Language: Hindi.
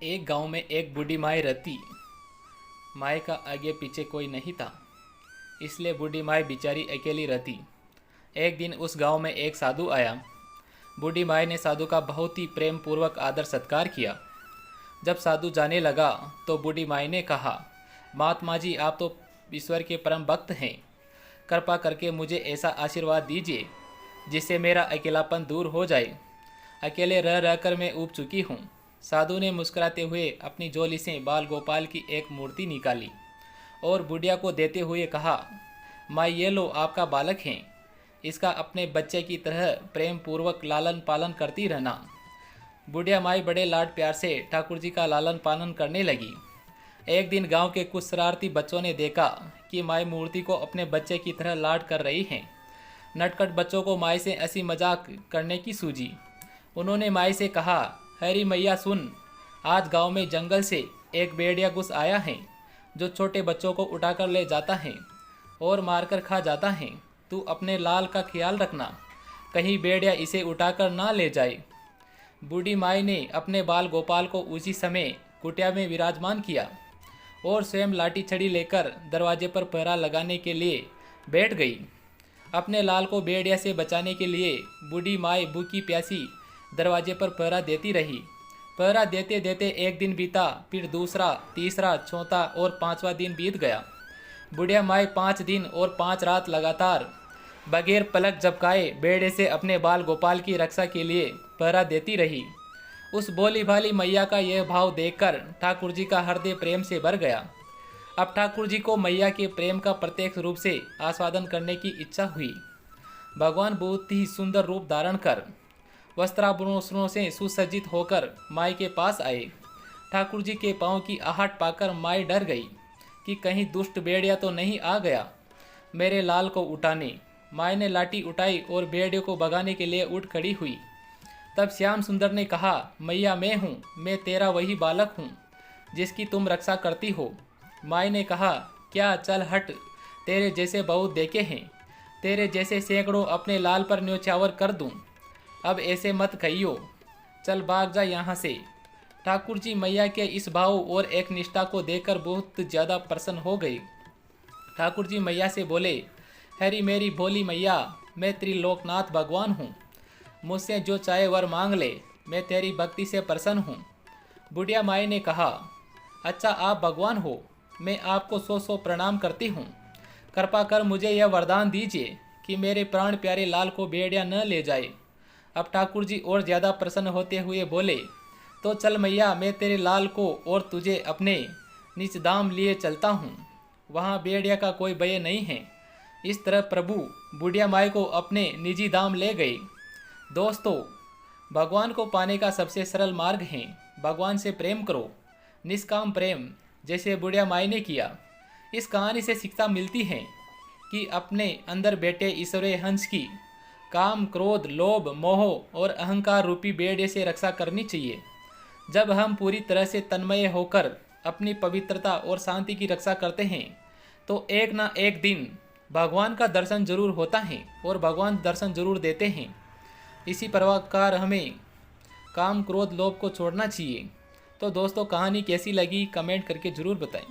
एक गांव में एक बूढ़ी माई रहती। माई का आगे पीछे कोई नहीं था, इसलिए बूढ़ी माई बेचारी अकेली रहती। एक दिन उस गांव में एक साधु आया। बूढ़ी माई ने साधु का बहुत ही प्रेम पूर्वक आदर सत्कार किया। जब साधु जाने लगा तो बूढ़ी माई ने कहा, महात्मा जी, आप तो ईश्वर के परम भक्त हैं। कृपा करके मुझे ऐसा आशीर्वाद दीजिए जिससे मेरा अकेलापन दूर हो जाए। अकेले रह रहकर मैं ऊब चुकी हूँ। साधु ने मुस्कुराते हुए अपनी झोली से बाल गोपाल की एक मूर्ति निकाली और बुढ़िया को देते हुए कहा, माँ, ये लो, आपका बालक है। इसका अपने बच्चे की तरह प्रेम पूर्वक लालन पालन करती रहना। बुढ़िया माई बड़े लाड प्यार से ठाकुर जी का लालन पालन करने लगी। एक दिन गांव के कुछ शरारती बच्चों ने देखा कि माई मूर्ति को अपने बच्चे की तरह लाड कर रही है। नटखट बच्चों को माई से ऐसी मजाक करने की सूझी। उन्होंने माई से कहा, हरी मैया सुन, आज गांव में जंगल से एक भेड़िया घुस आया है जो छोटे बच्चों को उठाकर ले जाता है और मारकर खा जाता है। तू अपने लाल का ख्याल रखना, कहीं भेड़िया इसे उठाकर ना ले जाए। बूढ़ी माई ने अपने बाल गोपाल को उसी समय कुटिया में विराजमान किया और स्वयं लाठी छड़ी लेकर दरवाजे पर पहरा लगाने के लिए बैठ गई। अपने लाल को भेड़िया से बचाने के लिए बूढ़ी माई भूखी प्यासी दरवाजे पर पहरा देती रही। पहरा देते देते एक दिन बीता, फिर दूसरा, तीसरा, चौथा और पांचवा दिन बीत गया। बुढ़िया माई 5 दिन और 5 रात लगातार बगैर पलक झपकाए बेड़े से अपने बाल गोपाल की रक्षा के लिए पहरा देती रही। उस भोली भाली मैया का यह भाव देखकर ठाकुर जी का हृदय प्रेम से भर गया। अब ठाकुर जी को मैया के प्रेम का प्रत्यक्ष रूप से आस्वादन करने की इच्छा हुई। भगवान बहुत ही सुंदर रूप धारण कर वस्त्राभूषणों से सुसज्जित होकर माई के पास आए। ठाकुर जी के पाँव की आहट पाकर माई डर गई कि कहीं दुष्ट भेड़िया तो नहीं आ गया मेरे लाल को उठाने। माई ने लाठी उठाई और भेड़िए को भगाने के लिए उठ खड़ी हुई। तब श्याम सुंदर ने कहा, मैया, मैं हूँ, मैं तेरा वही बालक हूँ जिसकी तुम रक्षा करती हो। माई ने कहा, क्या, चल हट, तेरे जैसे बहुत देखे हैं, तेरे जैसे सैकड़ों अपने लाल पर न्योछावर कर दूँ। अब ऐसे मत कहियो, चल भाग जा यहाँ से। ठाकुर जी मैया के इस भाव और एक निष्ठा को देखकर बहुत ज़्यादा प्रसन्न हो गई। ठाकुर जी मैया से बोले, हरी मेरी भोली मैया, मैं त्रिलोकनाथ भगवान हूँ, मुझसे जो चाहे वर मांग ले, मैं तेरी भक्ति से प्रसन्न हूँ। बुढ़िया माई ने कहा, अच्छा, आप भगवान हो, मैं आपको 100 प्रणाम करती हूँ। कृपा कर मुझे यह वरदान दीजिए कि मेरे प्राण प्यारे लाल को भेड़िया न ले जाए। अब ठाकुर जी और ज़्यादा प्रसन्न होते हुए बोले, तो चल मैया, मैं तेरे लाल को और तुझे अपने निज धाम लिए चलता हूँ, वहाँ भेड़िया का कोई भय नहीं है। इस तरह प्रभु बुढ़िया माई को अपने निजी धाम ले गए। दोस्तों, भगवान को पाने का सबसे सरल मार्ग है भगवान से प्रेम करो, निष्काम प्रेम, जैसे बुढ़िया माई ने किया। इस कहानी से शिक्षा मिलती है कि अपने अंदर बैठे ईश्वरीय हंस की काम, क्रोध, लोभ, मोह और अहंकार रूपी भेड़िए से रक्षा करनी चाहिए। जब हम पूरी तरह से तन्मय होकर अपनी पवित्रता और शांति की रक्षा करते हैं तो एक ना एक दिन भगवान का दर्शन जरूर होता है और भगवान दर्शन जरूर देते हैं। इसी प्रकार हमें काम, क्रोध, लोभ को छोड़ना चाहिए। तो दोस्तों, कहानी कैसी लगी कमेंट करके ज़रूर बताएं।